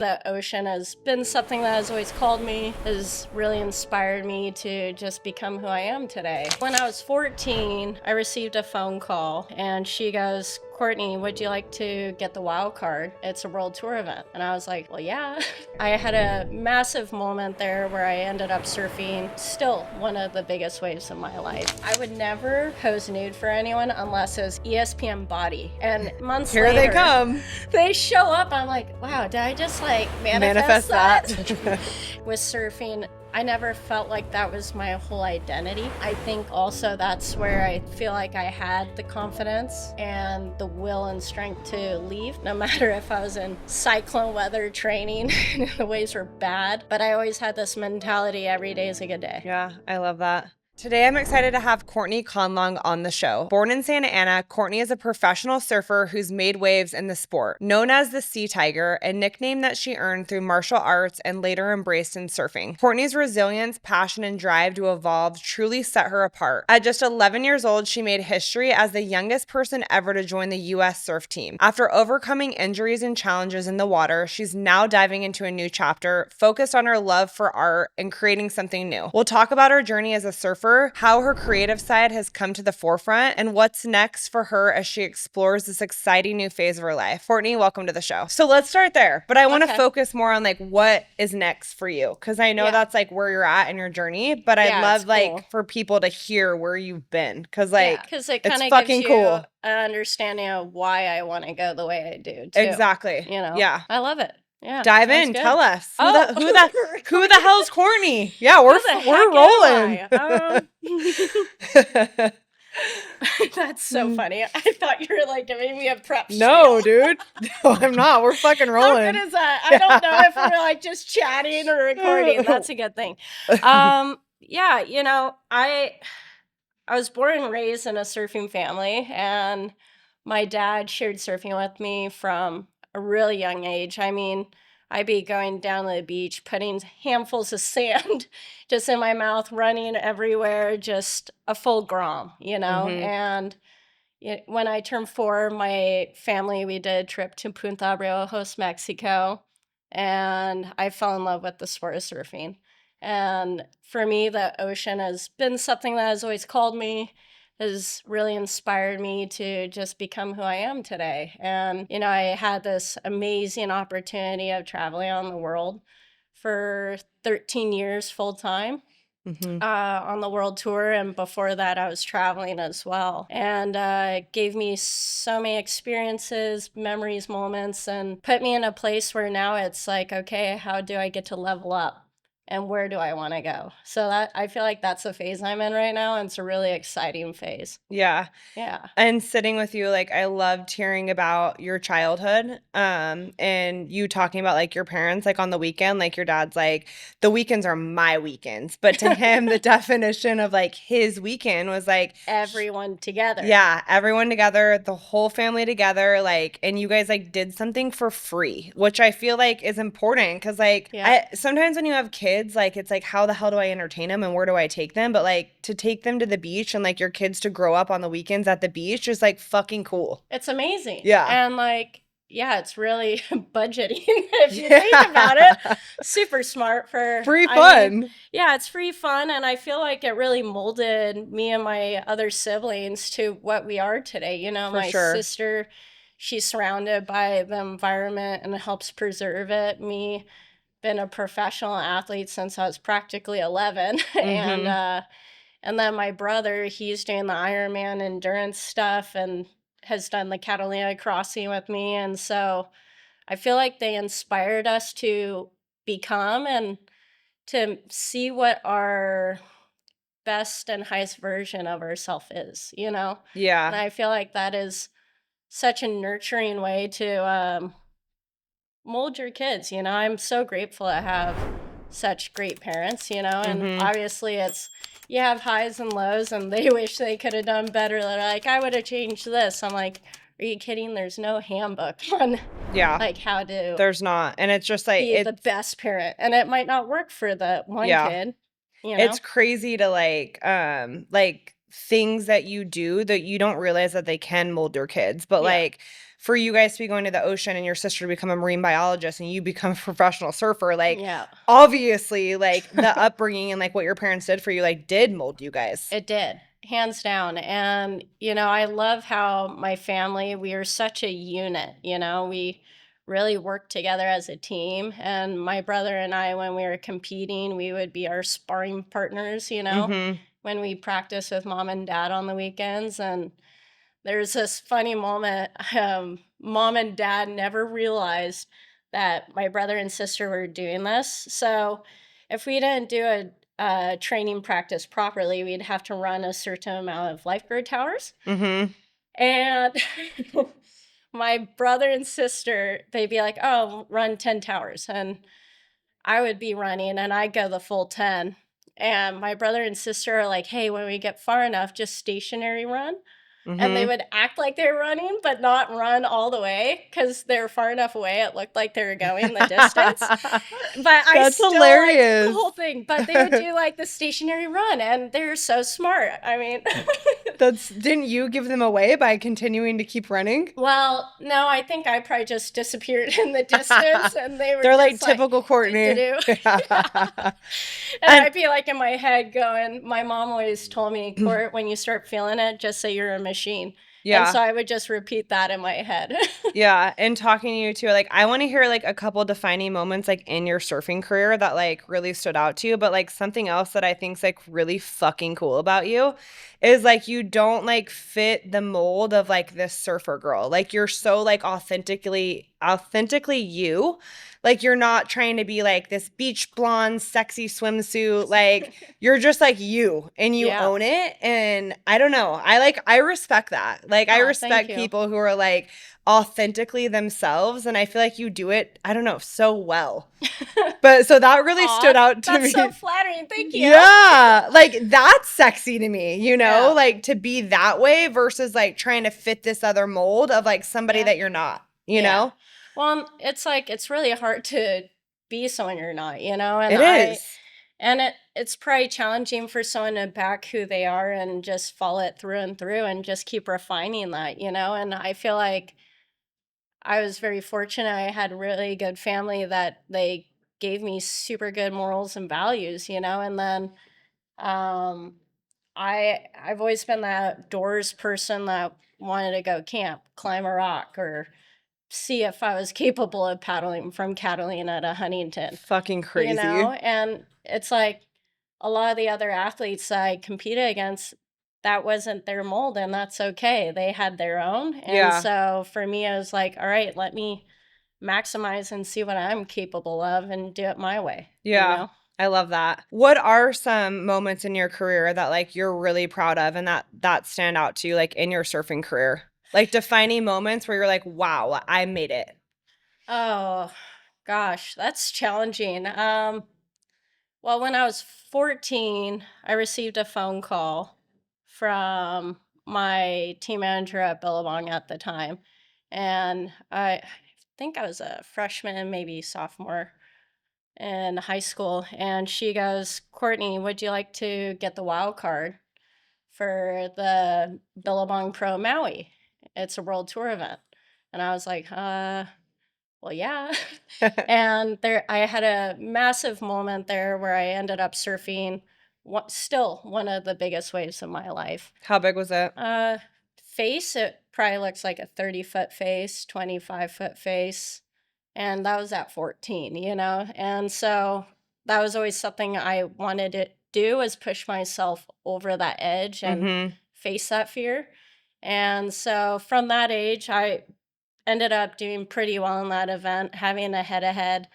The ocean has been something that has always called me, has really inspired me to just become who I am today. When I was 14, I received a phone call and she goes, "Courtney, would you like to get the wild card? It's a world tour event." And I was like, well, yeah. I had a massive moment there where I ended up surfing still one of the biggest waves of my life. I would never pose nude for anyone unless it was ESPN Body. And months Here later, they come. They show up. I'm like, wow, did I just manifest that? With surfing, I never felt like that was my whole identity. I think also that's where I feel like I had the confidence and the will and strength to leave, no matter if I was in cyclone weather training and the waves were bad. But I always had this mentality, every day is a good day. Yeah, I love that. Today, I'm excited to have Courtney Conlogue on the show. Born in Santa Ana, Courtney is a professional surfer who's made waves in the sport. Known as the Sea Tiger, a nickname that she earned through martial arts and later embraced in surfing. Courtney's resilience, passion, and drive to evolve truly set her apart. At just 11 years old, she made history as the youngest person ever to join the U.S. surf team. After overcoming injuries and challenges in the water, she's now diving into a new chapter, focused on her love for art and creating something new. We'll talk about her journey as a surfer, how her creative side has come to the forefront, and what's next for her as she explores this exciting new phase of her life. Courtney, welcome to the show. So let's start there, but I want to focus more on what is next for you, because I know that's where you're at in your journey, but I'd love for people to hear where you've been, because it kind of gives you cool. An understanding of why I want to go the way I do too. Exactly. Yeah, I love it. Yeah, dive in. Good. Tell us who Oh. who the hell's Courtney? Yeah, we're rolling. That's so funny. I thought you were giving me a prep. No, dude. No, I'm not. We're fucking rolling. How good is that? I don't know if we're just chatting or recording. That's a good thing. Yeah, I was born and raised in a surfing family, and my dad shared surfing with me from a really young age. I mean, I'd be going down to the beach, putting handfuls of sand just in my mouth, running everywhere, just a full grom, And when I turned 4, my family, we did a trip to Punta Arenas, Mexico, and I fell in love with the sport of surfing. And for me, the ocean has been something that has always called me, has really inspired me to just become who I am today. And, I had this amazing opportunity of traveling on the world for 13 years full time. On the world tour, and before that I was traveling as well, and it gave me so many experiences, memories, moments, and put me in a place where now it's okay, how do I get to level up and where do I want to go? So that I feel like that's the phase I'm in right now, and it's a really exciting phase. Yeah. And sitting with you, I loved hearing about your childhood, and you talking about your parents, on the weekend, your dad's the weekends are my weekends, but to him the definition of his weekend was everyone together. Yeah, everyone together, the whole family together, and you guys did something for free, which I feel is important, because sometimes when you have kids, it's how the hell do I entertain them and where do I take them? But to take them to the beach and your kids to grow up on the weekends at the beach is fucking cool. It's amazing. Yeah. And it's really budgeting if you think about it. Super smart for free fun. It's free fun, and I feel like it really molded me and my other siblings to what we are today. My sister, she's surrounded by the environment and helps preserve it. Me, been a professional athlete since I was practically 11. And then my brother, he's doing the Ironman endurance stuff and has done the Catalina crossing with me. And so I feel like they inspired us to become and to see what our best and highest version of ourselves is, Yeah. And I feel like that is such a nurturing way to mold your kids. I'm so grateful to have such great parents, and obviously you have highs and lows, and they wish they could have done better. They're I would have changed this. I'm are you kidding? There's no handbook on how to there's not, and it's just be the best parent, and it might not work for the one kid. It's crazy to things that you do that you don't realize that they can mold your kids, but for you guys to be going to the ocean and your sister to become a marine biologist and you become a professional surfer, like Yeah. obviously like the upbringing and like what your parents did for you like did mold you guys. It did, hands down. And, I love how my family, we are such a unit, we really work together as a team. And my brother and I, when we were competing, we would be our sparring partners, when we practice with mom and dad on the weekends. And there's this funny moment. Mom and dad never realized that my brother and sister were doing this. So if we didn't do a training practice properly, we'd have to run a certain amount of lifeguard towers. Mm-hmm. And my brother and sister, they'd be like, oh, run 10 towers. And I would be running and I'd go the full 10. And my brother and sister are like, hey, when we get far enough, just stationary run. And they Mm-hmm. would act like they were running, but not run all the way because they were far enough away. It looked like they were going the distance. But I That's still hilarious. like the whole thing. But they would do like the stationary run, and they're so smart. I mean, Didn't you give them away by continuing to keep running? well, no, I think I probably just disappeared in the distance, and they were They're like just typical Courtney. "Do-do-do." And I'd be like in my head going, my mom always told me, Court, when you start feeling it, just say you're a machine. Yeah. And so I would just repeat that in my head. Yeah. And talking to you too, like I want to hear like a couple defining moments like in your surfing career that like really stood out to you. But like something else that I think's like really fucking cool about you is like you don't like fit the mold of like this surfer girl. Like you're so like authentically you. Like you're not trying to be like this beach blonde, sexy swimsuit. Like you're just like you and you Yeah. own it. And I don't know. I respect that. Like I Aw, respect thank you. people who are like authentically themselves. And I feel like you do it, I don't know, so well. But so that really Aw, stood out to that's me. so flattering. Thank you. Yeah. Like that's sexy to me, Yeah. like to be that way versus like trying to fit this other mold of like somebody Yeah. that you're not, you Yeah. know? Well, it's like, it's really hard to be someone you're not, And It is. And it's probably challenging for someone to back who they are and just follow it through and through and just keep refining that, And I feel like I was very fortunate. I had a really good family that they gave me super good morals and values, And then um, I've always been that outdoors person that wanted to go camp, climb a rock, or see if I was capable of paddling from Catalina to Huntington. Fucking crazy. And it's like a lot of the other athletes I competed against, that wasn't their mold, and that's okay. They had their own. And Yeah. so for me, I was like, all right, let me maximize and see what I'm capable of and do it my way. Yeah. I love that. What are some moments in your career that like you're really proud of and that stand out to you like in your surfing career? Like defining moments where you're like, wow, I made it. Oh, gosh, that's challenging. Well, when I was 14, I received a phone call from my team manager at Billabong at the time. And I think I was a freshman, maybe sophomore in high school. And she goes, Courtney, would you like to get the wild card for the Billabong Pro Maui? It's a world tour event. And I was like, well, yeah. And I had a massive moment there where I ended up surfing still one of the biggest waves of my life. How big was it? Face, it probably looks like a 30-foot face, 25-foot face. And that was at 14, And so that was always something I wanted to do, is push myself over that edge and face that fear. And so from that age, I ended up doing pretty well in that event, having a head-to-head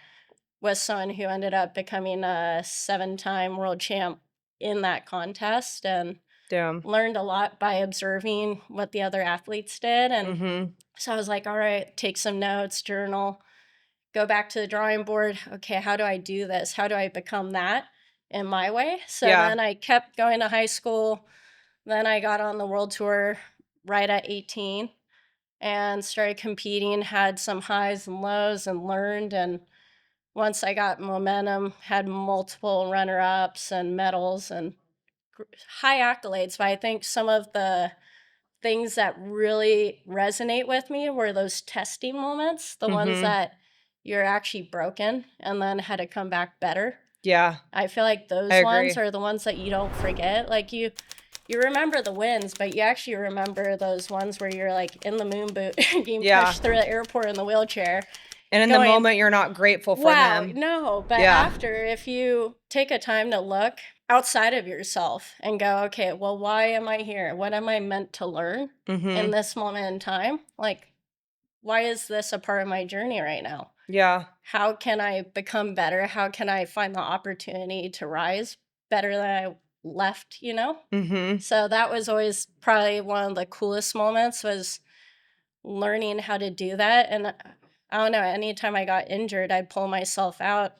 with someone who ended up becoming a 7-time world champ in that contest, and Damn. learned a lot by observing what the other athletes did. And so I was like, all right, take some notes, journal, go back to the drawing board. Okay, how do I do this? How do I become that in my way? So then I kept going to high school. Then I got on the world tour right at 18 and started competing, had some highs and lows, and learned. And once I got momentum, had multiple runner-ups and medals and high accolades. But I think some of the things that really resonate with me were those testing moments, the ones that you're actually broken and then had to come back better. Yeah. I feel like I those ones agree. are the ones that you don't forget. Like you remember the wins, but you actually remember those ones where you're like in the moon boot being pushed through the airport in the wheelchair. And in the moment, you're not grateful for Wow, them. no. But after, if you take a time to look outside of yourself and go, okay, well, why am I here? What am I meant to learn in this moment in time? Like, why is this a part of my journey right now? Yeah. How can I become better? How can I find the opportunity to rise better than I left, you know? So that was always probably one of the coolest moments, was learning how to do that. And I don't know, anytime I got injured, I'd pull myself out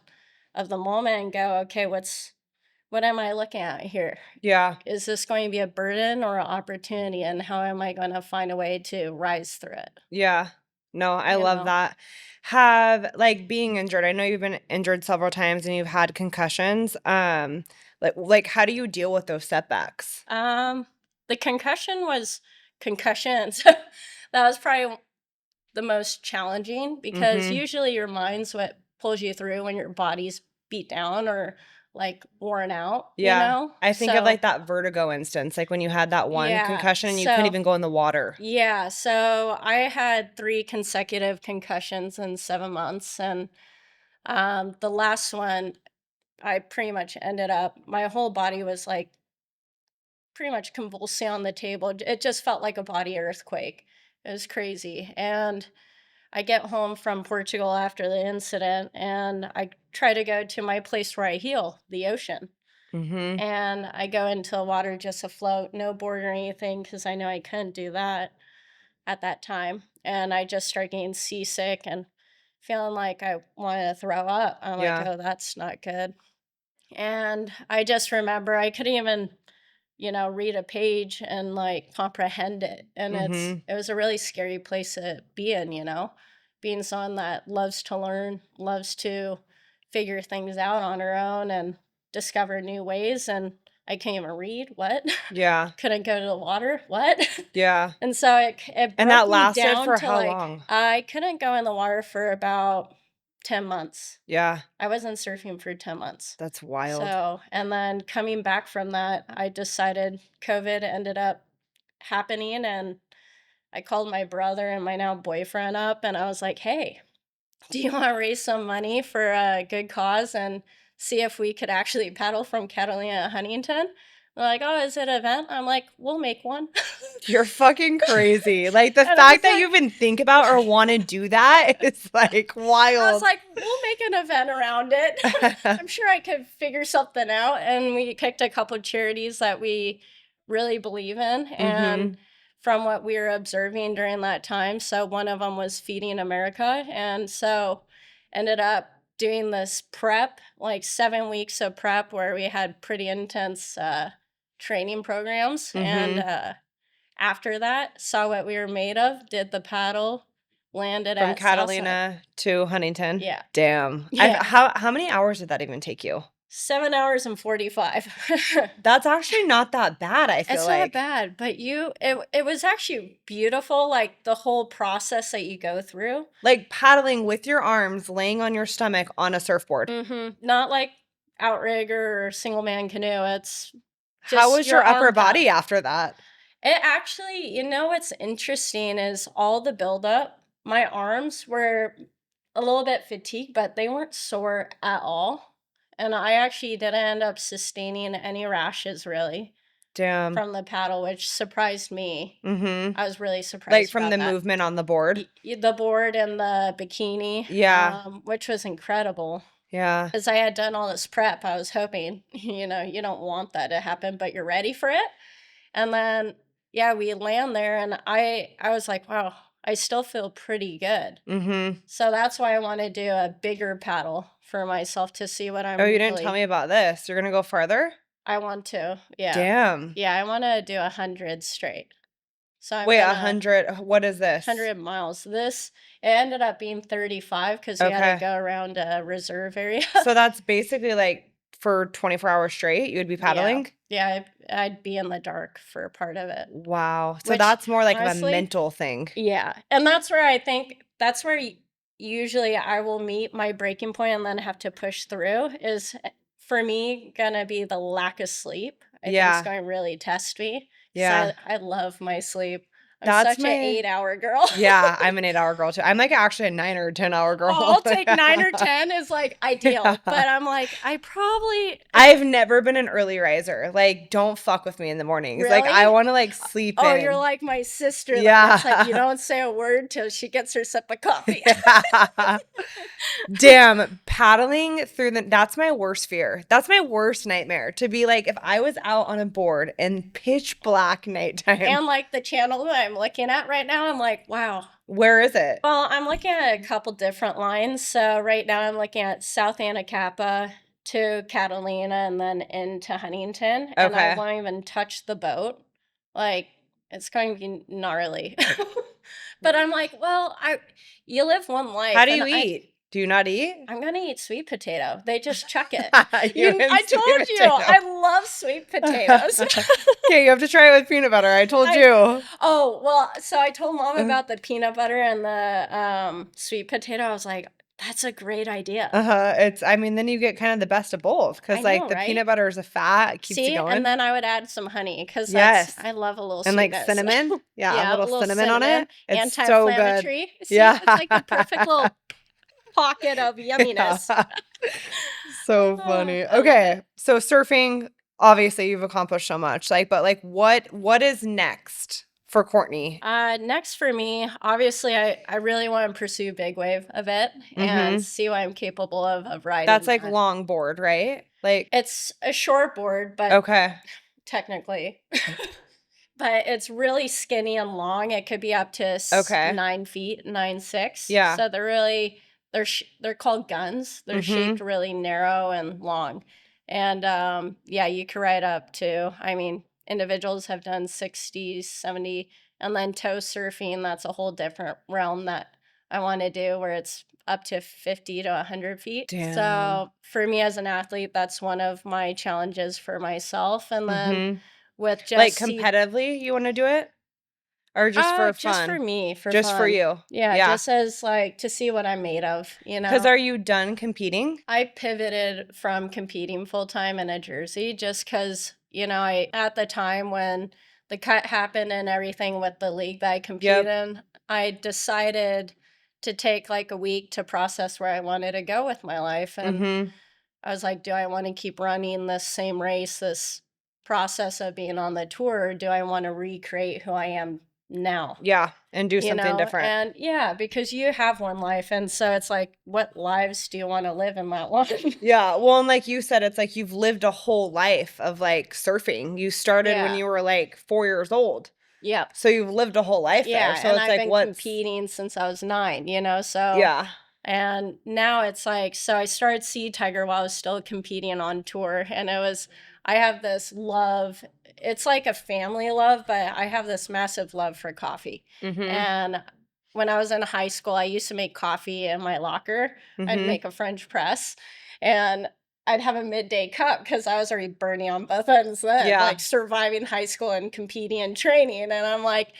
of the moment and go, okay, what am I looking at here? Yeah. Is this going to be a burden or an opportunity? And how am I going to find a way to rise through it? Yeah. No, I love that. Have, like, being injured, I know you've been injured several times and you've had concussions. Like how do you deal with those setbacks? The concussion was concussion. So that was probably the most challenging, because usually your mind's what pulls you through when your body's beat down or like worn out, you know? I think of like that vertigo instance, like when you had that one concussion and you couldn't even go in the water. Yeah, so I had 3 consecutive concussions in 7 months, and the last one, I pretty much ended up, my whole body was like pretty much convulsing on the table. It just felt like a body earthquake. It was crazy. And I get home from Portugal after the incident, and I try to go to my place where I heal, the ocean. And I go into the water just afloat, no board or anything, because I know I couldn't do that at that time. And I just start getting seasick and feeling like I wanted to throw up. I'm like, oh, that's not good. And I just remember I couldn't even, read a page and like comprehend it. And it was a really scary place to be in, being someone that loves to learn, loves to figure things out on her own and discover new ways. And I can't even read. What? Yeah. Couldn't go to the water. What? Yeah. And so it broke And that me lasted down for to how like, long? I couldn't go in the water for about 10 months. Yeah. I wasn't surfing for 10 months. That's wild. So, and then coming back from that, I decided COVID ended up happening, and I called my brother and my now boyfriend up, and I was like, hey, do you want to raise some money for a good cause and see if we could actually paddle from Catalina to Huntington? They're like, oh, is it an event? I'm like, we'll make one. You're fucking crazy. Like the fact that you even think about or want to do that is like wild. I was like, we'll make an event around it. I'm sure I could figure something out. And we picked a couple of charities that we really believe in. And from what we were observing during that time, so one of them was Feeding America. And so ended up doing this prep, like 7 weeks of prep, where we had pretty intense training programs. And after that, saw what we were made of, did the paddle, landed from at Catalina to Huntington. Yeah. Damn. Yeah. How many hours did that even take you? 7 hours and 45. That's actually not that bad, I feel It's like. not bad, but it was actually beautiful, like the whole process that you go through. Like paddling with your arms, laying on your stomach on a surfboard. Not like outrigger or single man canoe. It's just how was your upper arm body path. after that? It actually, what's interesting is all the buildup. My arms were a little bit fatigued, but they weren't sore at all. And I actually didn't end up sustaining any rashes, really. Damn. From the paddle, which surprised me. I was really surprised. Like from the that. movement on the board? The board and the bikini. Yeah. Which was incredible. Yeah. Because I had done all this prep. I was hoping, you don't want that to happen, but you're ready for it. And then, yeah, we land there, and I was like, wow, I still feel pretty good. So that's why I want to do a bigger paddle for myself to see what I'm. Oh, you didn't tell me about this. You're going to go farther? I want to, yeah. Damn. Yeah, I want to do 100 straight. So wait, 100, what is this? 100 miles. It ended up being 35 because we had to go around a reserve area. So that's basically like for 24 hours straight? You would be paddling? Yeah, I'd be in the dark for a part of it. Wow. So Which, that's more like of a honestly, mental thing. yeah. And that's where I think that's where usually I will meet my breaking point and then have to push through is for me gonna be the lack of sleep. I think it's Yeah. going to really test me. Yeah. I love my sleep. I'm That's such an 8-hour girl. Yeah, I'm an 8-hour girl too. I'm like actually a 9 or 10-hour girl. I'll take 9 or 10 is like ideal. Yeah. But I'm like, I've never been an early riser. Like, don't fuck with me in the mornings. Like, Really? I want to like sleep Oh, in. you're like my sister. Yeah. That's like, you don't say a word till she gets her sip of coffee. Damn, paddling through that's my worst fear. That's my worst nightmare. To be like, if I was out on a board in pitch black nighttime. And like the channel that I'm looking at right now, I'm like, wow. Where is it? Well, I'm looking at a couple different lines. So right now I'm looking at South Anacapa to Catalina and then into Huntington. And I Okay. won't even touch the boat. Like, it's going to be gnarly. But I'm like, well, you live one life. How do you eat? Do you not eat? I'm going to eat sweet potato. They just chuck it. I told you, I love sweet potatoes. Okay, you have to try it with peanut butter. I told you. Oh, well, so I told Mom about the peanut butter and the sweet potato. I was like, that's a great idea. Then you get kind of the best of both because like the peanut butter is a fat, it keeps you going. And then I would add some honey because I love a little and sweetness. like cinnamon. Yeah, a little cinnamon on it. It's so good. See, it's like the perfect little pocket of yumminess. Yeah. So funny. Okay, so surfing, obviously you've accomplished so much. But what is next for Courtney? Next for me, obviously, I really want to pursue big wave a bit and see what I'm capable of riding. That's like longboard, right? Like it's a short board, but technically. But it's really skinny and long. It could be up to 9 feet, 9'6". Yeah. So they're called guns. They're shaped really narrow and long. And you could ride up to, individuals have done 60, 70, and then tow surfing, that's a whole different realm that I want to do where it's up to 50 to 100 feet. Damn. So for me as an athlete, that's one of my challenges for myself. And then with just like competitively, you want to do it? Or just for fun? Just for me, just fun. For you. Yeah, just as like to see what I'm made of, you know. Because are you done competing? I pivoted from competing full time in a jersey just because, at the time when the cut happened and everything with the league that I compete in, I decided to take like a week to process where I wanted to go with my life. And I was like, do I want to keep running this same race, this process of being on the tour, or do I want to recreate who I am now? Yeah, and do something different. And because you have one life, and so it's like, what lives do you want to live in that one? Yeah, well, and like you said, it's like you've lived a whole life of like surfing. You started when you were like 4 years old. Yeah. So you've lived a whole life there. So and it's I've like been competing since I was 9, so yeah. And now it's like, so I started Sea Tiger while I was still competing on tour, and I have this love. It's like a family love, but I have this massive love for coffee. And when I was in high school, I used to make coffee in my locker. I'd make a French press, and I'd have a midday cup because I was already burning on both ends then, like surviving high school and competing and training. And I'm like,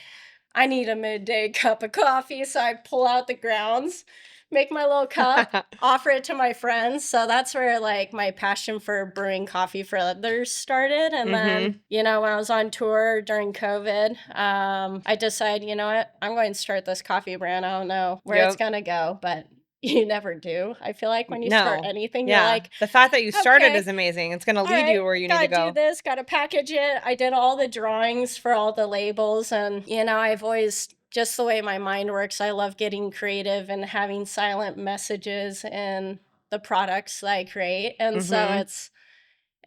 I need a midday cup of coffee. So I pull out the grounds, make my little cup, offer it to my friends. So that's where like my passion for brewing coffee for others started. And then, when I was on tour during COVID, I decided, you know what, I'm going to start this coffee brand. I don't know where it's going to go, but you never do. I feel like when you start anything, you're like, the fact that you started is amazing. It's going to lead you where you need to go. Gotta do this, gotta package it. I did all the drawings for all the labels, and I've always, just the way my mind works, I love getting creative and having silent messages in the products that I create. And so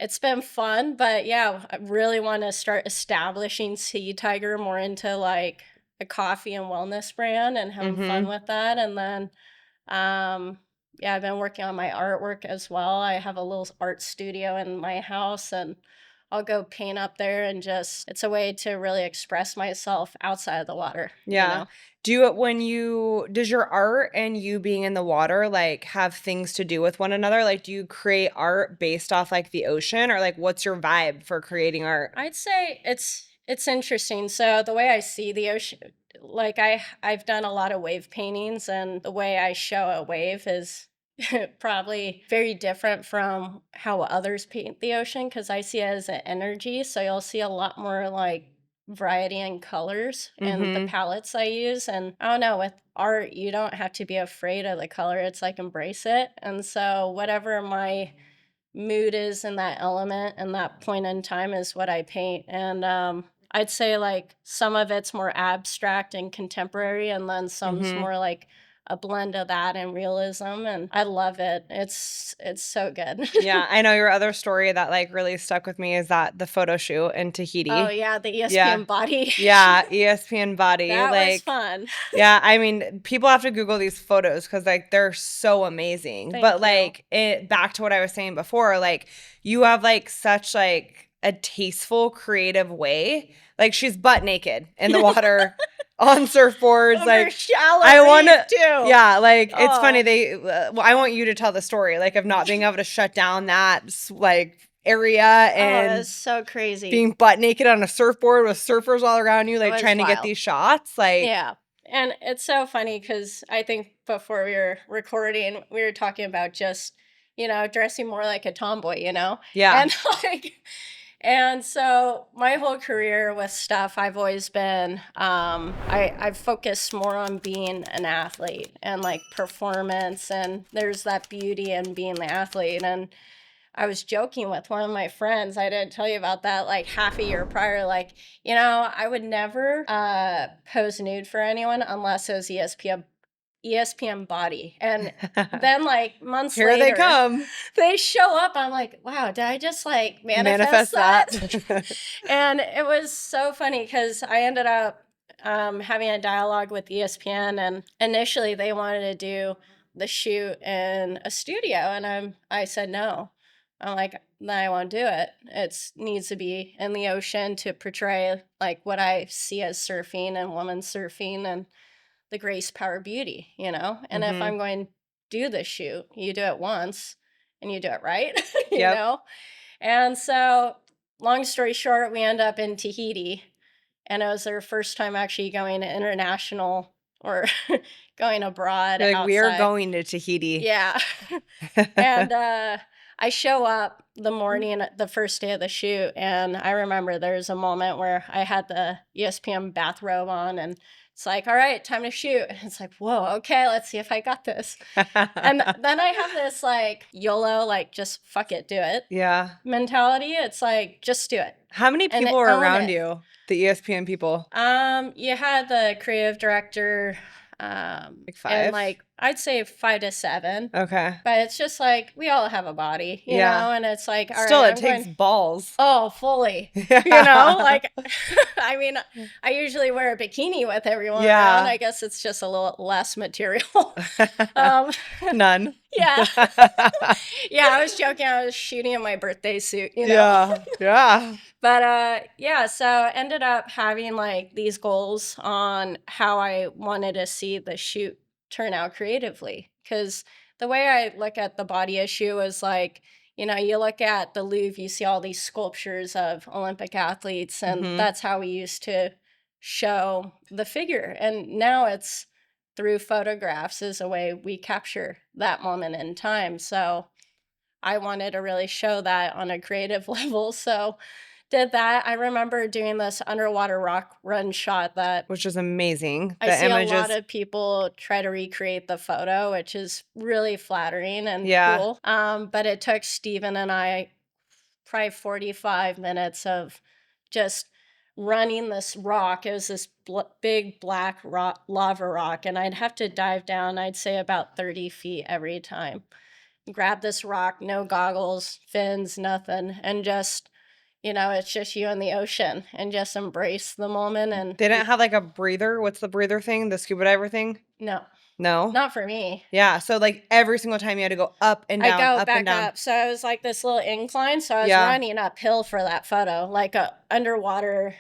it's been fun, but I really want to start establishing Sea Tiger more into like a coffee and wellness brand and having fun with that. And then I've been working on my artwork as well. I have a little art studio in my house, and I'll go paint up there, and just, it's a way to really express myself outside of the water. Yeah. Does your art and you being in the water like have things to do with one another? Like, do you create art based off like the ocean, or like what's your vibe for creating art? I'd say it's interesting. So the way I see the ocean, like I've done a lot of wave paintings, and the way I show a wave is probably very different from how others paint the ocean, because I see it as an energy. So you'll see a lot more like variety in colors and the palettes I use. And I don't know, with art, you don't have to be afraid of the color. It's like embrace it. And so whatever my mood is in that element and that point in time is what I paint. And I'd say like some of it's more abstract and contemporary, and then some's more like a blend of that and realism, and I love it. It's so good. Yeah, I know your other story that like really stuck with me is that the photo shoot in Tahiti. Oh yeah, the ESPN Yeah. Body. Yeah, ESPN Body. That like was fun. Yeah, I mean, people have to Google these photos because like they're so amazing. Thank But you. like back to what I was saying before, like you have like such like a tasteful, creative way. Like she's butt naked in the water on surfboards. Over like shallow I want reef, to, too. yeah. Like it's Oh. funny. Well, I want you to tell the story, like of not being able to shut down that like area Oh, and it's so crazy. being butt naked on a surfboard with surfers all around you, like was trying to get wild. these shots. Like Yeah. And it's so funny because I think before we were recording, we were talking about just, dressing more like a tomboy, yeah. And and so my whole career with stuff, I've always been, I've focused more on being an athlete and like performance, and there's that beauty in being the athlete. And I was joking with one of my friends, I didn't tell you about that, like half a year prior, like, I would never pose nude for anyone unless it was ESPN Body. And then like months Here later, they come. they show up. I'm like, wow, did I just like manifest that? And it was so funny because I ended up having a dialogue with ESPN, and initially they wanted to do the shoot in a studio, and I said no. I'm like, no, I won't do it. It needs to be in the ocean to portray like what I see as surfing and women surfing and the grace, power, beauty, And if I'm going to do the shoot, you do it once and you do it right, you know? And so, long story short, we end up in Tahiti, and it was their first time actually going international or going abroad. Like, we are outside. going to Tahiti. Yeah. And I show up the morning, the first day of the shoot, and I remember there's a moment where I had the ESPN bathrobe on, and it's like, all right, time to shoot. And it's like, whoa, okay, let's see if I got this. And then I have this like YOLO, like just fuck it, do it. Yeah. Mentality. It's like, just do it. How many people are around you? The ESPN people? You had the creative director, like 5? and like I'd say 5 to 7. Okay. But it's just like we all have a body, you know, and it's like all still right, it takes balls. Oh, fully. Like I mean, I usually wear a bikini with everyone around. I guess it's just a little less material. None. Yeah. Yeah, I was joking. I was shooting in my birthday suit, Yeah. Yeah. But so ended up having like these goals on how I wanted to see the shoot turn out creatively. Because the way I look at the body issue is like, you look at the Louvre, you see all these sculptures of Olympic athletes, and that's how we used to show the figure. And now it's through photographs is a way we capture that moment in time. So I wanted to really show that on a creative level. So did that. I remember doing this underwater rock run shot which is amazing. I see a lot of people try to recreate the photo, which is really flattering and cool. But it took Steven and I probably 45 minutes of just running this rock. It was this big black lava rock, and I'd have to dive down, I'd say about 30 feet every time. Grab this rock, no goggles, fins, nothing, and just... it's just you in the ocean, and just embrace the moment. And they didn't have like a breather. What's the breather thing? The scuba diver thing? No. No? Not for me. Yeah. So like every single time you had to go up and I down, go up back and down. up. So it was like this little incline. So I was Yeah. running uphill for that photo, like a underwater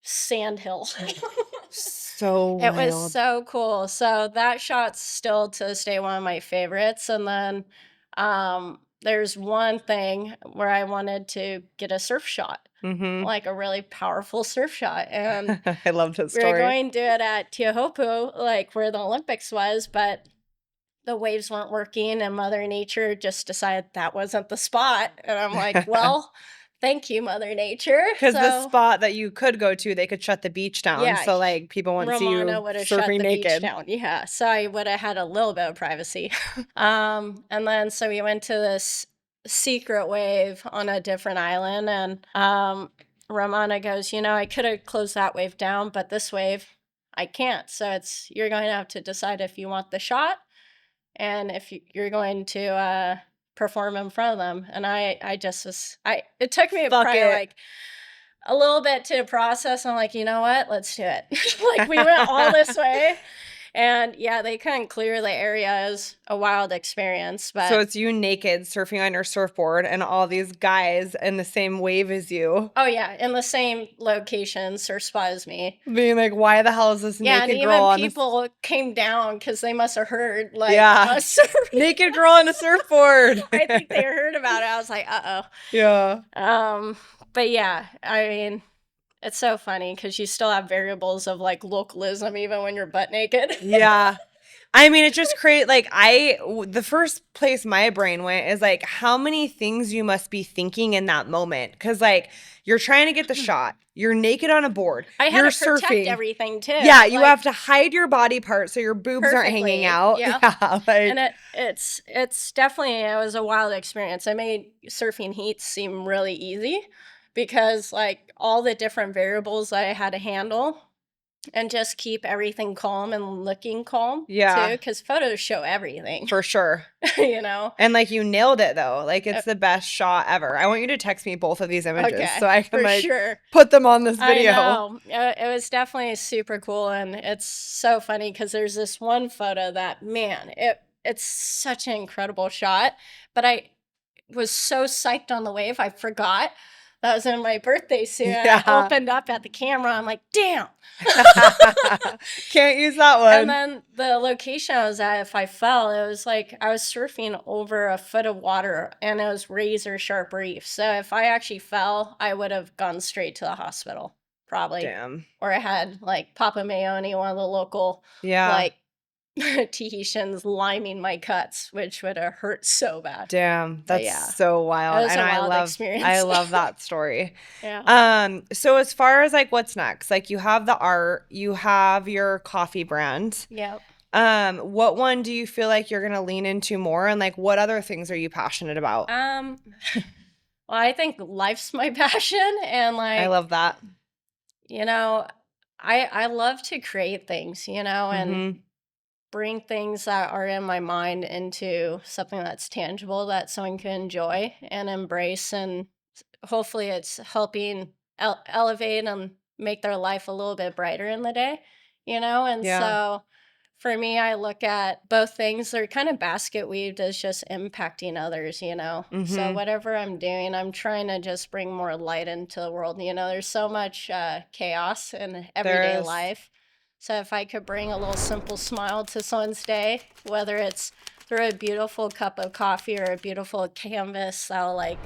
sand hill. So It was wild. so cool. So that shot's still to this day one of my favorites. And then there's one thing where I wanted to get a surf shot, Mm-hmm. like a really powerful surf shot. And I loved his we were story. going to do it at Teohopu, like where the Olympics was, but the waves weren't working and Mother Nature just decided that wasn't the spot. And I'm like, well, thank you, Mother Nature. Because the spot that you could go to, they could shut the beach down. Yeah, So like people wouldn't see you Ramona would have shut surfing the naked. beach down. Yeah. So I would have had a little bit of privacy. And then so we went to this secret wave on a different island, and Ramona goes, I could have closed that wave down, but this wave I can't. So you're going to have to decide if you want the shot and if you're going to perform in front of them. And I just was, it took me probably like a little bit to process. I'm like, you know what? Let's do it. Like we went all this way. And yeah, they couldn't clear the area. It was a wild experience. But so it's you naked surfing on your surfboard and all these guys in the same wave as you. Oh yeah, in the same location, surf spot as me. Being like, why the hell is this naked girl and on even people came down because they must have heard like us surfing. Naked girl on a surfboard. I think they heard about it. I was like, uh-oh. Yeah. But yeah, I mean, it's so funny because you still have variables of like localism even when you're butt naked. Yeah. I mean, it's just crazy. Like the first place my brain went is like how many things you must be thinking in that moment. Cause like you're trying to get the shot. You're naked on a board. I had you're to protect surfing. everything too. Yeah, you have to hide your body parts so your boobs aren't hanging out. Yeah. And it's definitely, it was a wild experience. I made surfing heats seem really easy because like all the different variables that I had to handle and just keep everything calm and looking calm. Yeah. Too, because photos show everything. For sure. And like you nailed it though. Like it's the best shot ever. I want you to text me both of these images so I can put them on this video. I know. It was definitely super cool. And it's so funny because there's this one photo that, man, it's such an incredible shot. But I was so psyched on the wave, I forgot. That was in my birthday suit. Yeah. I opened up at the camera. I'm like, damn. Can't use that one. And then the location I was at, if I fell, it was like I was surfing over a foot of water and it was razor sharp reef. So if I actually fell, I would have gone straight to the hospital, probably. Damn. Or I had like Papa Mayoni, one of the local like Tahitians liming my cuts, which would have hurt so bad. Damn, that's so wild. It was a wild experience. I love that story. Yeah. So as far as like what's next, like you have the art, you have your coffee brand. Yep. What one do you feel like you're gonna lean into more, and like what other things are you passionate about? Well, I think life's my passion, and like I love that. I love to create things, and bring things that are in my mind into something that's tangible that someone can enjoy and embrace, and hopefully it's helping elevate and make their life a little bit brighter in the day, and so for me, I look at both things. They're kind of basket weaved as just impacting others, So whatever I'm doing, I'm trying to just bring more light into the world. There's so much chaos in everyday life. So if I could bring a little simple smile to someone's day, whether it's through a beautiful cup of coffee or a beautiful canvas that'll like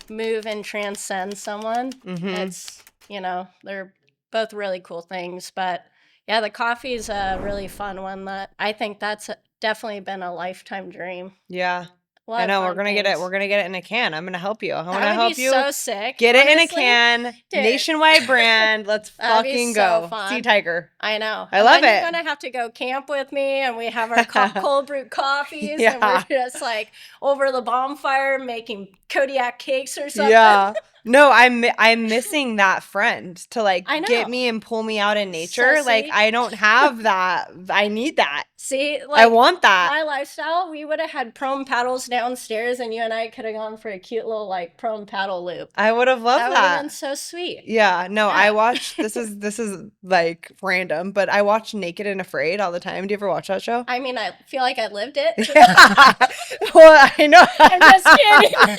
move and transcend someone, it's, they're both really cool things. But yeah, the coffee is a really fun one that I think that's definitely been a lifetime dream. Yeah. I know we're gonna get it. We're gonna get it in a can. I'm gonna help you. I'm gonna help you. So sick. Get it in a can. Nationwide brand. Let's fucking go. Sea Tiger. I know. I love it. You're gonna have to go camp with me, and we have our cold brew coffees, and we're just like over the bonfire making Kodiak cakes or something. Yeah. No, I'm missing that friend to like I get know. me and pull me out in nature. So Like see? I don't have that. I need that. See, I like want that. my lifestyle, we would have had prone paddles downstairs, and you and I could have gone for a cute little like prone paddle loop. I would have loved That would have that. been so sweet. Yeah, no, I Yeah. watch this is like random, but I watch Naked and Afraid all the time. Do you ever watch that show? I mean, I feel like I lived it. Well, I know. I'm just kidding.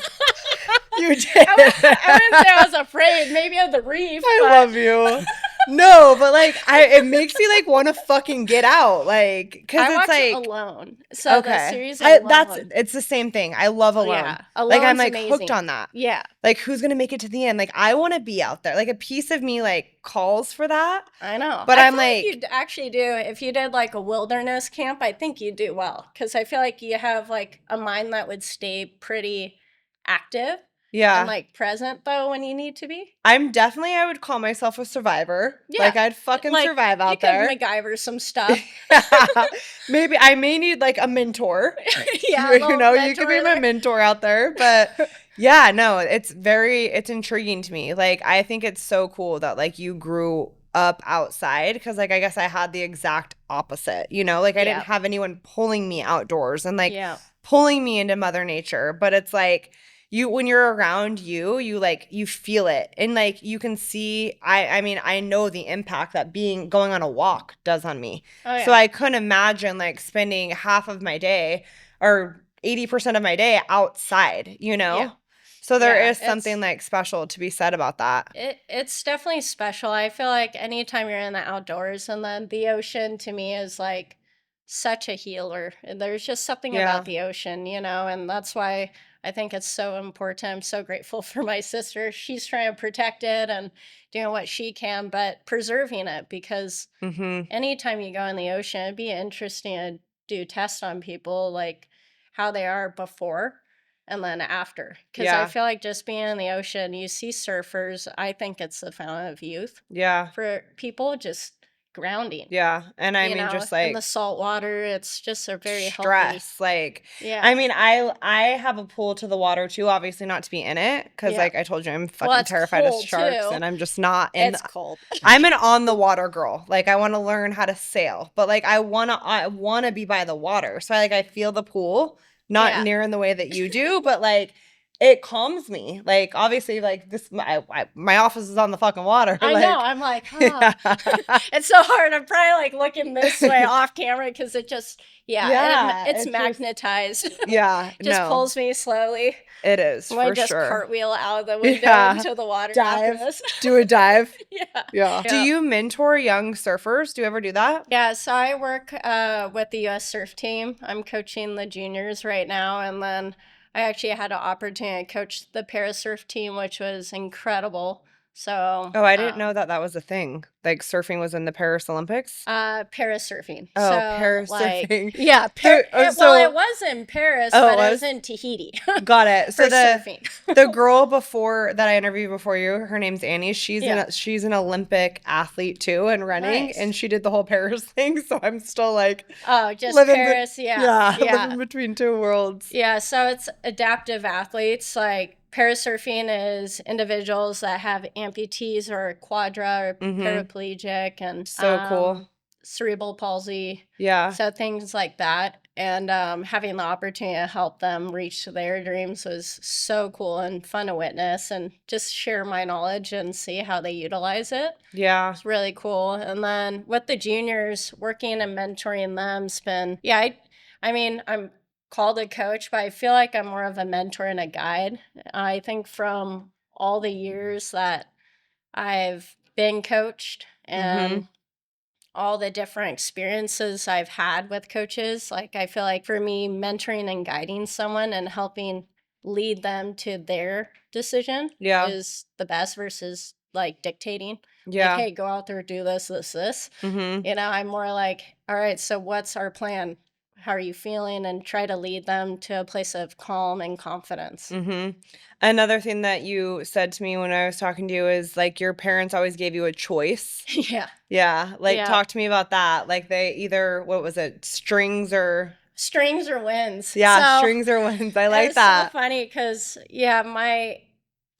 You did. I wouldn't say I was afraid. Maybe of the reef. I but love you. No, but like it makes me like want to fucking get out, like because I it's watch like Alone. So the okay, series Alone. it's the same thing. I love Alone. Yeah, Like I'm Alone's like amazing. hooked on that. Yeah, Like who's gonna make it to the end? Like I want to be out there. Like a piece of me like calls for that. I know. But I I'm feel like- you'd actually do if you did like a wilderness camp. I think you'd do well because I feel like you have like a mind that would stay pretty active Yeah, and like present though when you need to be. I'm definitely. I would call myself a survivor. Yeah, Like I'd fucking like, survive You out could there. MacGyver some stuff. Maybe I may need like a mentor. Yeah, You know, you could be my mentor out there. But yeah, no, it's intriguing to me. Like, I think it's so cool that like you grew up outside because like I guess I had the exact opposite, you know, like I didn't Yeah. have anyone pulling me outdoors and like Yeah. pulling me into Mother Nature. But it's like when you're around you like you feel it and like you can see I mean I know the impact that going on a walk does on me. Oh, yeah. So I couldn't imagine like spending half of my day or 80% of my day outside, you know? Yeah. So there Yeah, is something like special to be said about that. It's definitely special. I feel like anytime you're in the outdoors, and then the ocean to me is like such a healer. And there's just something Yeah. about the ocean, you know, and that's why I think it's so important. I'm so grateful for my sister. She's trying to protect it and doing what she can, but preserving it because Mm-hmm. anytime you go in the ocean, it'd be interesting to do tests on people like how they are before and then after. Because I Yeah. feel like just being in the ocean, you see surfers. I think it's the fountain of youth Yeah. for people, just grounding. Yeah. And I You mean know, just in like the salt water, it's just a very healthy. stress. Like Yeah. I mean I have a pool to the water too, obviously not to be in it because Yeah. like I told you I'm fucking it's terrified of cold, sharks too. and I'm just not in It's cold. I'm an on the water girl. Like I want to learn how to sail, but like I want to be by the water. So I feel the pool, not Yeah. near in the way that you do, but like it calms me. Like obviously like this my office is on the fucking water. I like, know. I'm like, it's so hard. I'm probably like looking this way off camera because it just, Yeah, it's it's just- magnetized. Yeah, Just no, pulls me slowly. it is I might for just sure. cartwheel out of the window Yeah. into the water Dive. after this. Do a dive. Yeah. Yeah. Do Yeah. you mentor young surfers? Do you ever do that? Yeah, so I work with the U.S. surf team. I'm coaching the juniors right now, and then I actually had an opportunity to coach the para surf team, which was incredible. So, Oh, I didn't know that was a thing. Like surfing was in the Paris Olympics. para surfing. Oh, so, parasurfing. yeah, So- well, it was in Paris, Oh, it but it was? was in Tahiti Got it. So for surfing. the girl before that I interviewed before you, her name's Annie. She's Yeah. she's an Olympic athlete too in running, Nice. and she did the whole Paris thing. So I'm still like Oh, just living the- Paris, yeah. living between two worlds. Yeah, so it's adaptive athletes. Like parasurfing is individuals that have amputees or quadra or Mhm. paraplegic and So cool. cerebral palsy. Yeah. So things like that. And having the opportunity to help them reach their dreams was so cool and fun to witness and just share my knowledge and see how they utilize it. Yeah. It's really cool. And then with the juniors, working and mentoring them's been, I mean, I'm called a coach, but I feel like I'm more of a mentor and a guide. I think from all the years that I've been coached and all the different experiences I've had with coaches, like I feel like for me, mentoring and guiding someone and helping lead them to their decision Yeah. is the best versus like dictating. Yeah. Like, hey, go out there, do this, this, this. Mm-hmm. You know, I'm more like, all right, so what's our plan? How are you feeling? And try to lead them to a place of calm and confidence. Mm-hmm. Another thing that you said to me when I was talking to you is like your parents always gave you a choice. Yeah. Yeah. Like Yeah. talk to me about that. Like they either, what was it, strings or Strings or wins. yeah, So, strings or winds. I like it's that. so funny because, yeah, my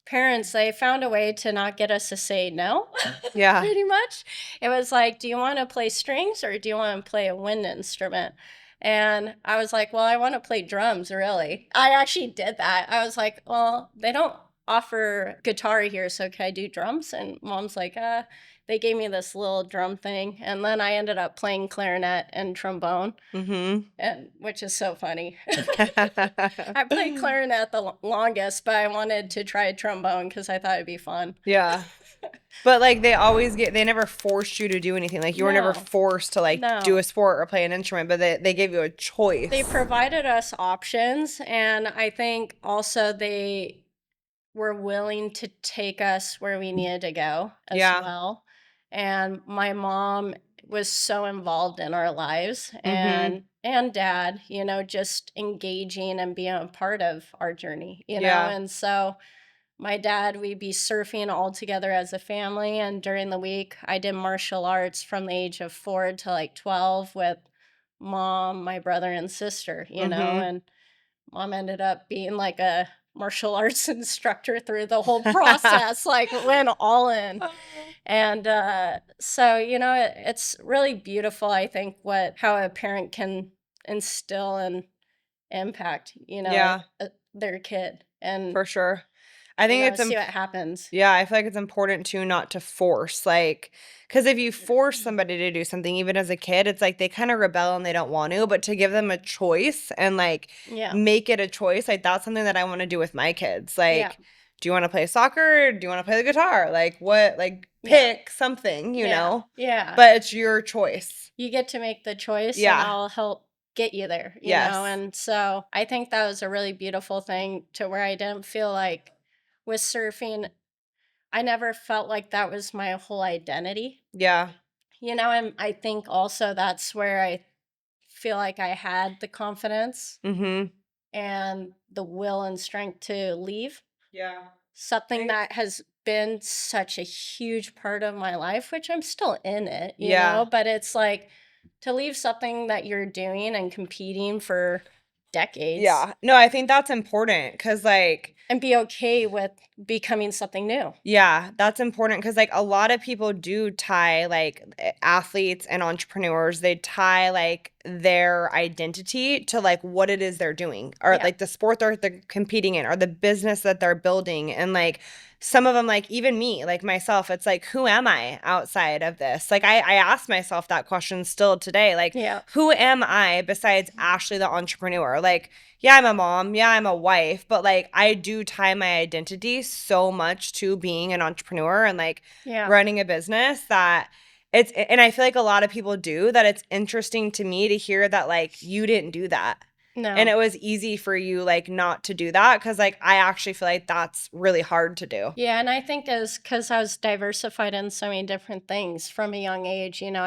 parents, they found a way to not get us to say no, Yeah. pretty much. It was like, do you want to play strings or do you want to play a wind instrument? And I was like, well, I want to play drums, really. I actually did that. I was like, well, they don't offer guitar here, so can I do drums? And mom's like, they gave me this little drum thing. And then I ended up playing clarinet and trombone, Mm-hmm. and which is so funny. I played clarinet the longest, but I wanted to try trombone because I thought it'd be fun. Yeah. But like they never forced you to do anything. Like you were never No. forced to like do No. a sport or play an instrument, but they gave you a choice. They provided us options, and I think also they were willing to take us where we needed to go as Yeah. well. And my mom was so involved in our lives, Mhm. and dad, you know, just engaging and being a part of our journey, you know. Yeah. And so my dad, we'd be surfing all together as a family, and during the week I did martial arts from the age of 4 to like 12 with mom, my brother and sister, you know. Mhm. And mom ended up being like a martial arts instructor through the whole process, like went all in. And so, you know, it's really beautiful, I think, how a parent can instill and impact, you know, Yeah. their kid, and For sure. I think it's see what happens. yeah, I feel like it's important too not to force, like, because if you force somebody to do something, even as a kid, it's like they kind of rebel and they don't want to, but to give them a choice and like Yeah. make it a choice, like that's something that I want to do with my kids. Yeah. Like, do you want to play soccer? Or do you want to play the guitar? Like, what, like, Yeah. pick something, you Yeah. know? Yeah. But it's your choice. You get to make the choice, and Yeah. I'll help get you there, you Yes. know? And so I think that was a really beautiful thing, to where I didn't feel like with surfing, I never felt like that was my whole identity, Yeah. you know? And I think also that's where I feel like I had the confidence Mm-hmm. and the will and strength to leave Yeah. something that has been such a huge part of my life, which I'm still in it, you Yeah. know, but it's like to leave something that you're doing and competing for decades. Yeah. No, I think that's important because, like, And be okay with becoming something new. yeah, that's important because, like, a lot of people do tie, like, athletes and entrepreneurs, they tie, like, their identity to, like, what it is they're doing or, Yeah. like, the sport they're competing in or the business that they're building. And, like, some of them, like, even me, like myself, it's like, who am I outside of this? Like, I ask myself that question still today. Like, Yeah. who am I besides Ashley, the entrepreneur? Like, yeah, I'm a mom. Yeah, I'm a wife. But like, I do tie my identity so much to being an entrepreneur and like Yeah. running a business that and I feel like a lot of people do that. It's interesting to me to hear that like you didn't do that. No. And it was easy for you like not to do that because like I actually feel like that's really hard to do. Yeah, and I think it's because I was diversified in so many different things from a young age. You know,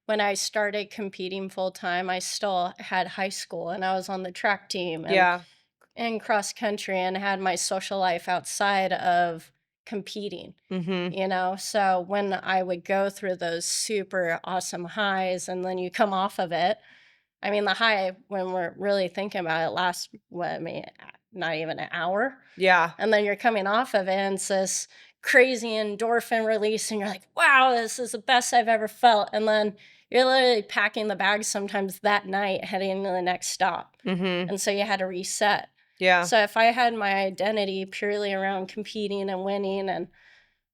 when I started competing full time, I still had high school, and I was on the track team Yeah. and cross country, and had my social life outside of competing, Mm-hmm. you know? So when I would go through those super awesome highs and then you come off of it, I mean, the high, when we're really thinking about it, lasts, what, I mean, not even an hour. Yeah. And then you're coming off of it, and it's this crazy endorphin release, and you're like, wow, this is the best I've ever felt. And then you're literally packing the bags sometimes that night, heading into the next stop. Mm-hmm. And so you had to reset. Yeah. So if I had my identity purely around competing and winning and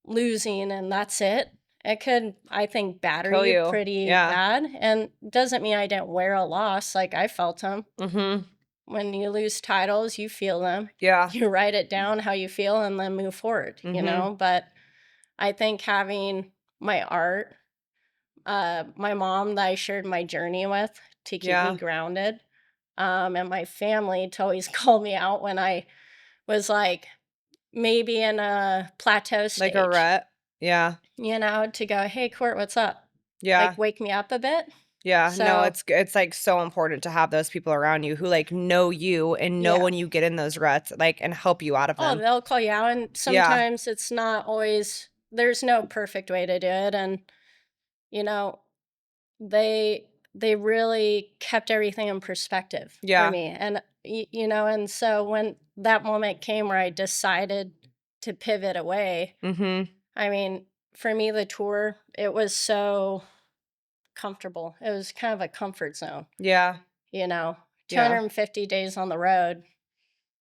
losing, and that's it, it could, I think, batter Kill you you. pretty Yeah. bad. And doesn't mean I didn't wear a loss. Like, I felt them. Mm-hmm. When you lose titles, you feel them. Yeah. You write it down how you feel and then move forward, you Mhm. know? But I think having my art, my mom that I shared my journey with to keep Yeah. me grounded, and my family to always call me out when I was like maybe in a plateau stage. Like a rut. Yeah. You know, to go, hey, Court, what's up? Yeah. Like, wake me up a bit. Yeah. No, So- it's like so important to have those people around you who like know you and know Yeah. when you get in those ruts, like, and help you out of Oh, them. they'll call you out, and sometimes it's not always, there's no perfect way to do it. And, you know, they really kept everything in perspective Yeah. for me. And, you know, and so when that moment came where I decided to pivot away. Mm-hmm. I mean, for me, the tour, it was so comfortable. It was kind of a comfort zone, Yeah. you know, Yeah. 250 days on the road,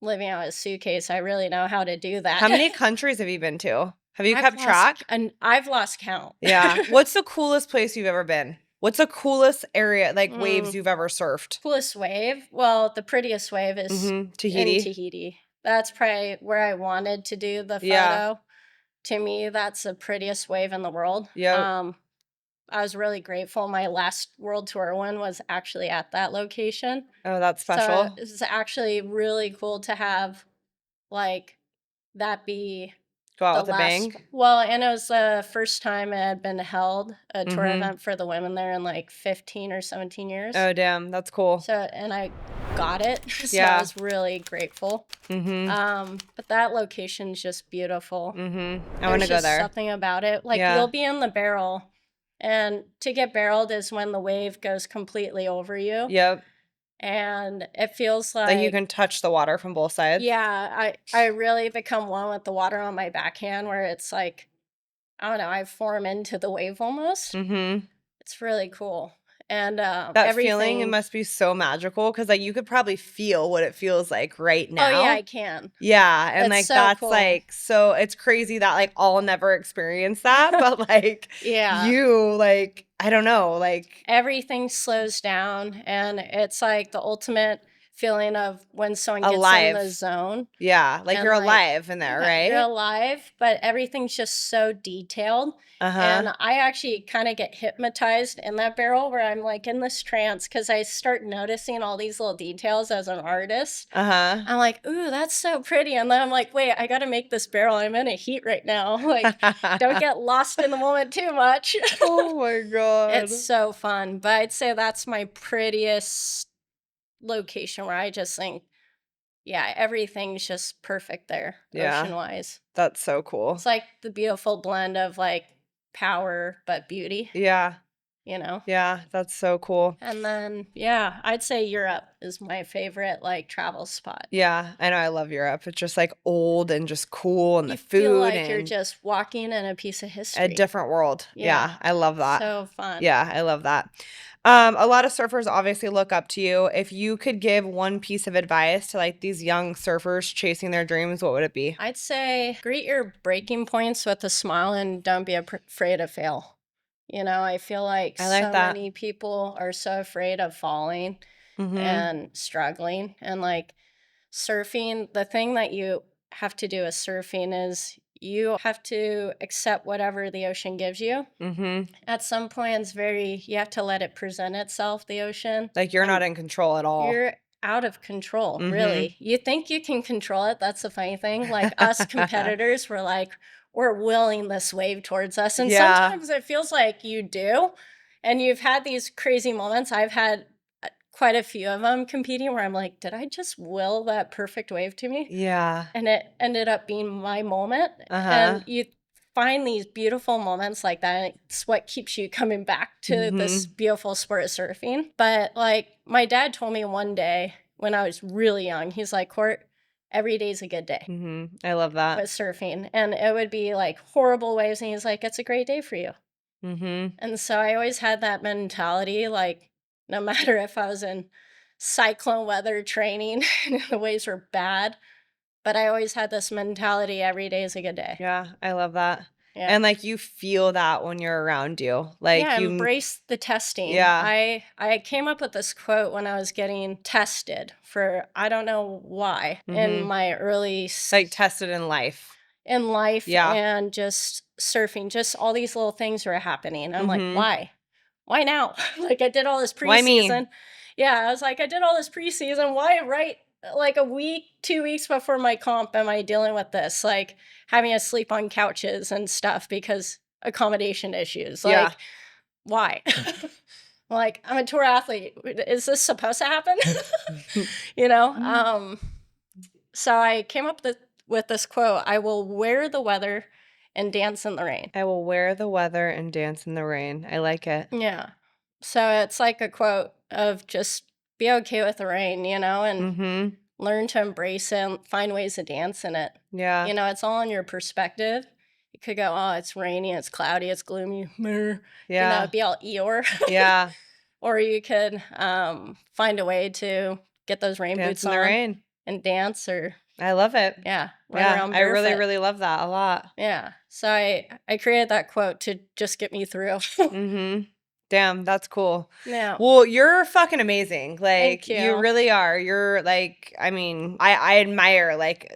living out of a suitcase. I really know how to do that. How many countries have you been to? Have you kept lost, track? And I've lost count. Yeah. What's the coolest place you've ever been? What's the coolest area, like waves Mm, you've ever surfed? coolest wave? Well, the prettiest wave is Mm-hmm. in Tahiti. Tahiti. That's probably where I wanted to do the photo. Yeah. To me, that's the prettiest wave in the world. Yep. I was really grateful. My last world tour one was actually at that location. Oh, that's So special. it's actually really cool to have like that be Go out the with a last. bang. Well, and it was the first time it had been held, a tour Mm-hmm. event for the women there in like 15 or 17 years. Oh, damn. That's cool. So, and I got it. So Yeah. I was really grateful. Mm-hmm. But that location's just beautiful. Mm-hmm. I want to go There's just there. something about it. Like Yeah. you'll be in the barrel, and to get barreled is when the wave goes completely over you. Yep. And it feels Like you can touch the water from both sides. yeah, I really become one with the water on my backhand, where it's like, I don't know, I form into the wave almost. Mm-hmm. It's really cool. And That feeling, it must be so magical because like you could probably feel what it feels like right now. Oh yeah, I can. Yeah, and It's like so that's cool. like so it's crazy that like I'll never experience that, but like Yeah. you like I don't know, like Everything slows down, and it's like the ultimate feeling of when someone gets in alive. the zone. Yeah, like And you're like, alive in there, yeah, right? you're alive, but everything's just so detailed. Uh-huh. And I actually kind of get hypnotized in that barrel where I'm like in this trance because I start noticing all these little details as an artist. Uh-huh. I'm like, ooh, that's so pretty. And then I'm like, wait, I got to make this barrel. I'm in a heat right now. Like, don't get lost in the moment too much. Oh my God. It's so fun. But I'd say that's my prettiest location where I just think, yeah, everything's just perfect there, Yeah. ocean-wise. That's so cool. It's like the beautiful blend of like power but beauty, Yeah. you know? Yeah, that's so cool. And then, yeah, I'd say Europe is my favorite like travel spot. Yeah, I know I love Europe. It's just like old and just cool and You the food feel like and you're just walking in a piece of history. a different world. Yeah, I love that. So fun. Yeah, I love that. A lot of surfers obviously look up to you. If you could give one piece of advice to like these young surfers chasing their dreams, what would it be? I'd say greet your breaking points with a smile and don't be afraid to fail. You know, I feel like I like so that. many people are so afraid of falling Mm-hmm. and struggling. And like surfing, the thing that you have to do with surfing is you have to accept whatever the ocean gives you. Mm-hmm. At some point, you have to let it present itself, the ocean. Like you're And not in control at all. You're out of control, Mhm. really. You think you can control it. That's the funny thing. Like us competitors, we're willing this wave towards us. And Yeah. sometimes it feels like you do. And you've had these crazy moments. I've had quite a few of them competing where I'm like, did I just will that perfect wave to me? Yeah. And it ended up being my moment. Uh-huh. And you find these beautiful moments like that. And it's what keeps you coming back to this beautiful sport of surfing. But like my dad told me one day when I was really young, he's like, Court, every day's a good day Mm-hmm. I love that. with surfing. And it would be like horrible waves. And he's like, it's a great day for you. Mm-hmm. And so I always had that mentality, like no matter if I was in cyclone weather training and the waves were bad, but I always had this mentality, every day is a good day. Yeah, I love that. Yeah. And like you feel that when you're around you. Like yeah, you embrace the testing. Yeah. I came up with this quote when I was getting tested for I don't know why in my early like tested in life. Yeah. and just surfing, just all these little things were happening. I'm like, why? Why now? Like I did all this preseason. Why me? Yeah, I was like, I did all this preseason. Why right like a week, 2 weeks before my comp am I dealing with this? Like having to sleep on couches and stuff because accommodation issues. Like, Yeah. why? Like, I'm a tour athlete. Is this supposed to happen? You know? So I came up with this quote, I will wear the weather and dance in the rain. I will wear the weather and dance in the rain. I like it. Yeah. So it's like a quote of just be okay with the rain, you know? And learn to embrace it and find ways to dance in it. Yeah. You know, it's all in your perspective. You could go, oh, it's rainy, it's cloudy, it's gloomy. You Yeah. know, be all Eeyore. Yeah. Or you could find a way to get those rain Dance boots in the on rain. and dance, or I love it. run Yeah. around I really, barefoot. really love that a lot. Yeah. So I created that quote to just get me through. Mm-hmm. Damn, that's cool. Yeah. Well, you're fucking amazing. Like, Thank you. really are. You're like, I mean, I admire like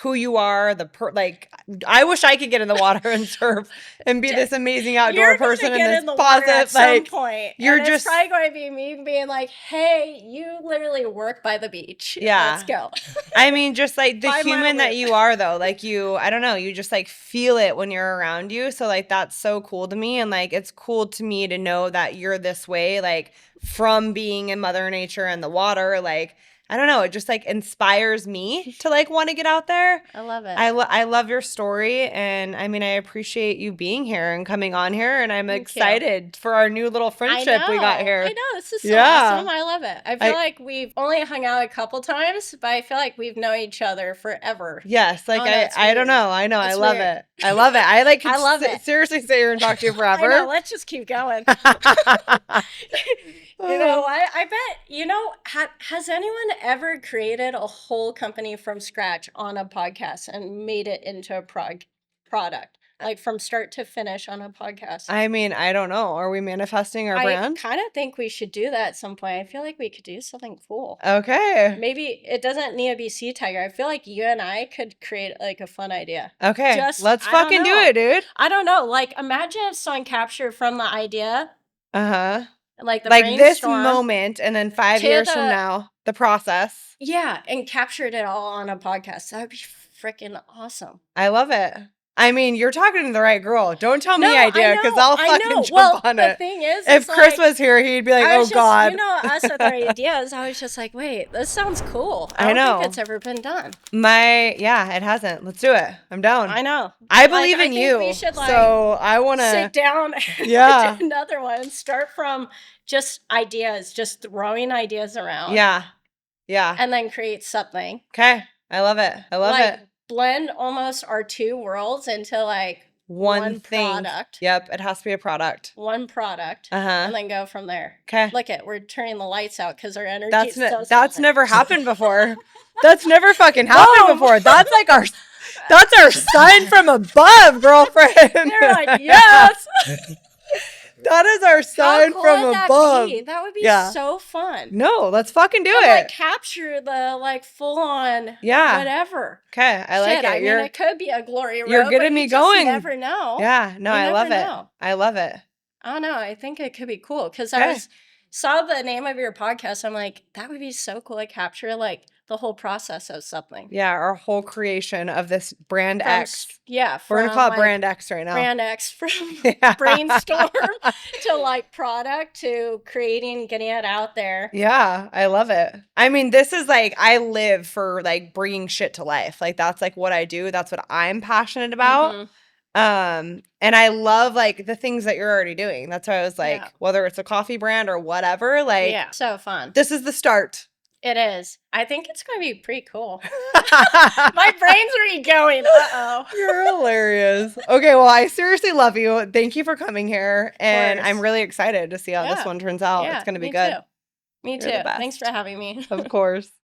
who you are. Like, I wish I could get in the water and surf and be this amazing outdoor You're person gonna get and in the this water at positive. some Like, point. you're And just- it's probably going to be me being like, "Hey, you literally work by the beach. Yeah. Let's go." I mean, just like the 5 mile human that loop. you are, though. Like, I don't know, you just like feel it when you're around you. So, like, that's so cool to me. And like, it's cool to me to know that you're this way, like, from being in Mother Nature and the water. Like, I don't know, it just like inspires me to like want to get out there. I love it. I love your story, and I mean, I appreciate you being here and coming on here, and I'm Thank you. excited for our new little friendship we got here. I know. This is so Yeah. awesome. I love it. I feel like we've only hung out a couple times, but I feel like we've known each other forever. Yes, like Oh, no, it's I don't weird. know. I know. I It's love weird. it. I love it. I like I love it. seriously sit here and talk to you I forever. know. Let's just keep going. You know, I bet, you know, has anyone ever created a whole company from scratch on a podcast and made it into a product? Like from start to finish on a podcast? I mean, I don't know. Are we manifesting our I brand? kind of think we should do that at some point. I feel like we could do something cool. Okay. Maybe it doesn't need to be Sea Tiger. I feel like you and I could create like a fun idea. Okay. Just- Let's I don't fucking do know. it, dude. I don't know. Like imagine if someone captured from the idea, Uh-huh. like the Like this brainstorm. moment, and then 5 to years from the- now, the process. Yeah, and captured it all on a podcast. That would be freaking awesome. I love it. I mean, you're talking to the right girl. Don't tell No, me idea, because I'll I fucking know. jump Well, on the it. thing is, If it's Chris like, was here, he'd be like, I "Oh was just, God." you know, us with our ideas, I was just like, wait, this sounds cool. I I don't know. think it's ever been done. Yeah, it hasn't. Let's do it. I'm down. I know. I believe I in think you. we should, like, so I want Sit to. down and Yeah. do another one and start from just ideas, just throwing ideas around. Yeah. Yeah. And then create something. Okay. I love it. I love like, it. Blend almost our two worlds into like One thing. product. Yep. It has to be a product. One product. Uh huh. And then go from there. Okay. Look at, we're turning the lights out because our energy That's is so that's solid. never happened before. That's never fucking happened Boom. before. That's like that's our sign from above, girlfriend. They're like, yes. That is our How sign cool from would that above. be? That would be Yeah. so fun. No, let's fucking do And, it. like capture the like full on Yeah. whatever. Okay, I like Shit, it. I mean, it could be a glory road. you're but getting you me just going. Never know. Yeah, no, You I love never it. know. I love it. I don't know. I think it could be cool because Okay. I saw the name of your podcast. I'm like, that would be so cool to capture like the whole process of something. Yeah, our whole creation of this brand From X. Yeah, We're gonna from, call it like, Brand X right now. Brand X from Yeah. brainstorm to like product to creating, getting it out there. Yeah, I love it. I mean, this is like, I live for like bringing shit to life. Like, that's like what I do. That's what I'm passionate about. Mhm. And I love like the things that you're already doing. That's why I was like, Yeah. whether it's a coffee brand or whatever, like, Yeah, so fun. this is the start. It is. I think it's going to be pretty cool. My brain's already going. Uh-oh. You're hilarious. Okay, well, I seriously love you. Thank you for coming here. And course. I'm really excited to see how this Yeah. one turns out. Yeah, It's going to be me good. too. Me You're too. the best. Thanks for having me. Of course.